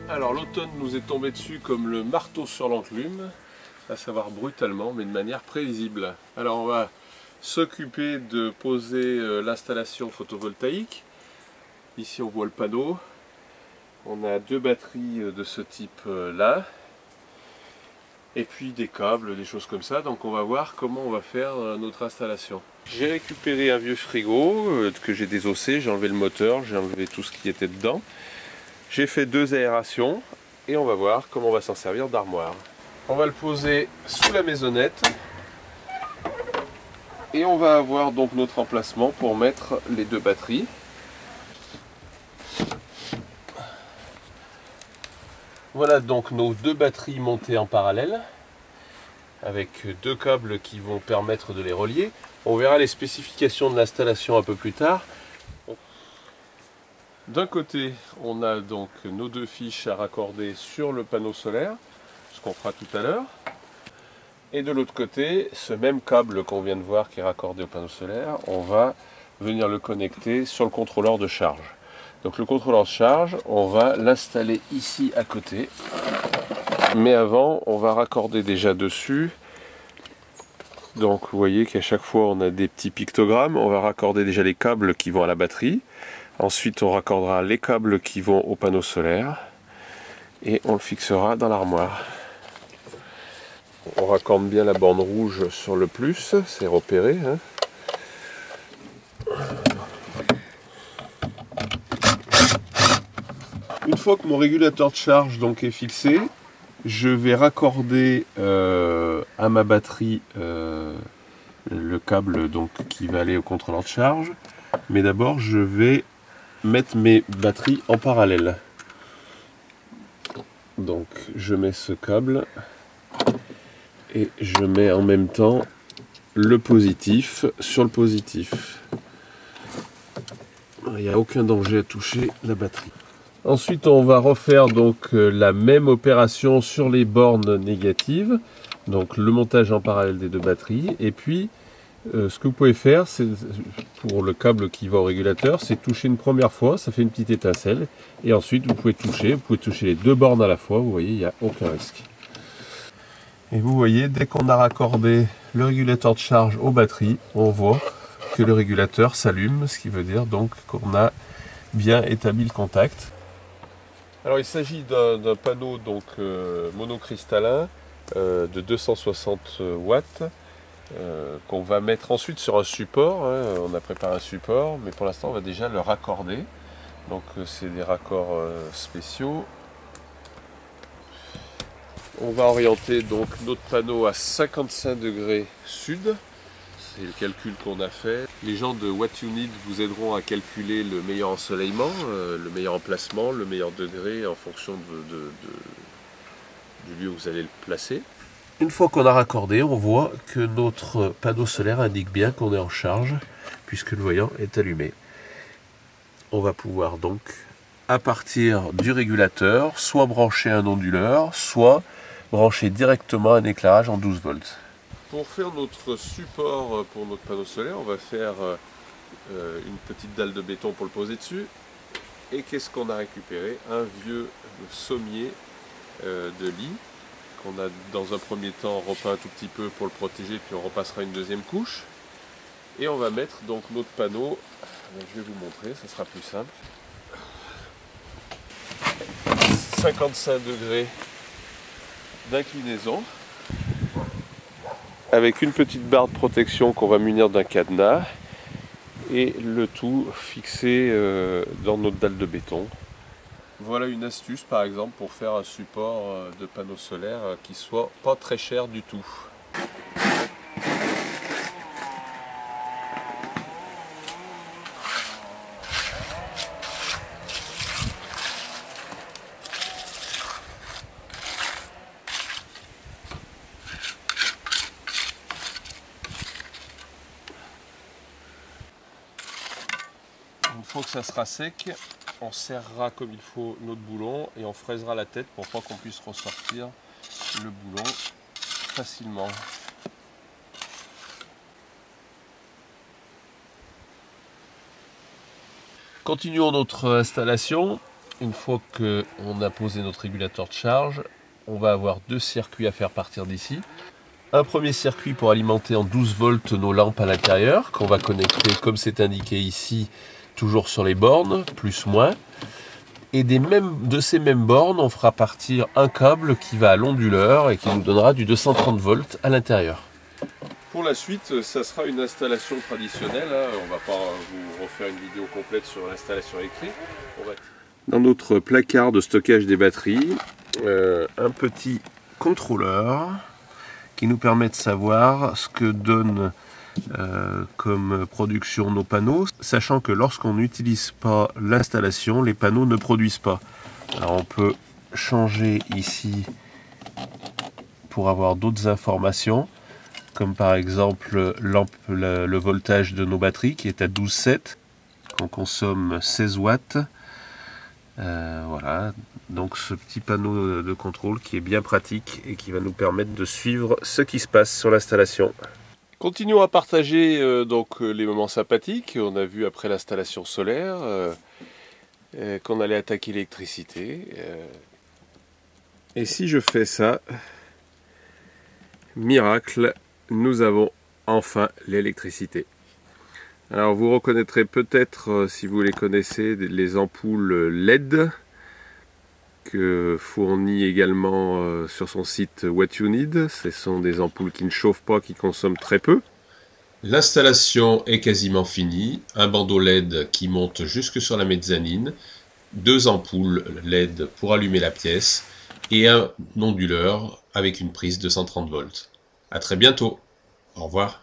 Alors l'automne nous est tombé dessus comme le marteau sur l'enclume, à savoir brutalement mais de manière prévisible. Alors on va s'occuper de poser l'installation photovoltaïque. Ici on voit le panneau. On a deux batteries de ce type là. Et puis des câbles, des choses comme ça. Donc on va voir comment on va faire notre installation. J'ai récupéré un vieux frigo que j'ai désossé, j'ai enlevé le moteur, j'ai enlevé tout ce qui était dedans. J'ai fait 2 aérations et on va voir comment on va s'en servir d'armoire. On va le poser sous la maisonnette et on va avoir donc notre emplacement pour mettre les deux batteries. Voilà donc nos deux batteries montées en parallèle avec deux câbles qui vont permettre de les relier. On verra les spécifications de l'installation un peu plus tard. D'un côté, on a donc nos deux fiches à raccorder sur le panneau solaire, ce qu'on fera tout à l'heure. Et de l'autre côté, ce même câble qu'on vient de voir qui est raccordé au panneau solaire, on va venir le connecter sur le contrôleur de charge. Donc le contrôleur de charge, on va l'installer ici à côté. Mais avant, on va raccorder déjà dessus. Donc vous voyez qu'à chaque fois, on a des petits pictogrammes. On va raccorder déjà les câbles qui vont à la batterie. Ensuite, on raccordera les câbles qui vont au panneau solaire et on le fixera dans l'armoire. On raccorde bien la borne rouge sur le plus, c'est repéré. Une fois que mon régulateur de charge donc est fixé, je vais raccorder à ma batterie le câble donc, qui va aller au contrôleur de charge. Mais d'abord, je vais mettre mes batteries en parallèle. Donc je mets ce câble et je mets en même temps le positif sur le positif. Il n'y a aucun danger à toucher la batterie. Ensuite on va refaire donc la même opération sur les bornes négatives, donc le montage en parallèle des deux batteries, et puis ce que vous pouvez faire, c'est pour le câble qui va au régulateur, c'est toucher une première fois, ça fait une petite étincelle, et ensuite vous pouvez toucher les deux bornes à la fois, vous voyez, il n'y a aucun risque. Et vous voyez, dès qu'on a raccordé le régulateur de charge aux batteries, on voit que le régulateur s'allume, ce qui veut dire donc qu'on a bien établi le contact. Alors il s'agit d'un panneau donc monocristallin de 260 watts. Qu'on va mettre ensuite sur un support. On a préparé un support, mais pour l'instant on va déjà le raccorder. Donc c'est des raccords spéciaux. On va orienter donc notre panneau à 55 degrés sud. C'est le calcul qu'on a fait. Les gens de What You Need vous aideront à calculer le meilleur ensoleillement, le meilleur emplacement, le meilleur degré en fonction du lieu où vous allez le placer. Une fois qu'on a raccordé, on voit que notre panneau solaire indique bien qu'on est en charge, puisque le voyant est allumé. On va pouvoir donc, à partir du régulateur, soit brancher un onduleur, soit brancher directement un éclairage en 12 volts. Pour faire notre support pour notre panneau solaire, on va faire une petite dalle de béton pour le poser dessus. Et qu'est-ce qu'on a récupéré? Un vieux sommier de lit. On a dans un premier temps repeint un tout petit peu pour le protéger, puis on repassera une deuxième couche. Et on va mettre donc notre panneau, je vais vous montrer, ça sera plus simple. 55 degrés d'inclinaison, avec une petite barre de protection qu'on va munir d'un cadenas, et le tout fixé dans notre dalle de béton. Voilà une astuce par exemple pour faire un support de panneau solaire qui soit pas très cher du tout. Une fois que ça sera sec, on serrera comme il faut notre boulon et on fraisera la tête pour pas qu'on puisse ressortir le boulon facilement. Continuons notre installation. une fois qu'on a posé notre régulateur de charge, on va avoir 2 circuits à faire partir d'ici. Un premier circuit pour alimenter en 12 volts nos lampes à l'intérieur, qu'on va connecter comme c'est indiqué ici, toujours sur les bornes, plus moins. Et de ces mêmes bornes, on fera partir un câble qui va à l'onduleur et qui nous donnera du 230 volts à l'intérieur. Pour la suite, ça sera une installation traditionnelle. On ne va pas vous refaire une vidéo complète sur l'installation électrique. Dans notre placard de stockage des batteries, un petit contrôleur qui nous permet de savoir ce que donne comme production nos panneaux, sachant que lorsqu'on n'utilise pas l'installation, les panneaux ne produisent pas. Alors on peut changer ici pour avoir d'autres informations, comme par exemple le voltage de nos batteries qui est à 12,7, qu'on consomme 16 watts. Voilà, donc ce petit panneau de contrôle qui est bien pratique et qui va nous permettre de suivre ce qui se passe sur l'installation. Continuons à partager donc les moments sympathiques. On a vu après l'installation solaire qu'on allait attaquer l'électricité. Et si je fais ça, miracle, nous avons enfin l'électricité. Alors vous reconnaîtrez peut-être, si vous les connaissez, les ampoules LED que fournit également sur son site What You Need. Ce sont des ampoules qui ne chauffent pas, qui consomment très peu. L'installation est quasiment finie. Un bandeau LED qui monte jusque sur la mezzanine, 2 ampoules LED pour allumer la pièce et un onduleur avec une prise de 130 volts. À très bientôt. Au revoir.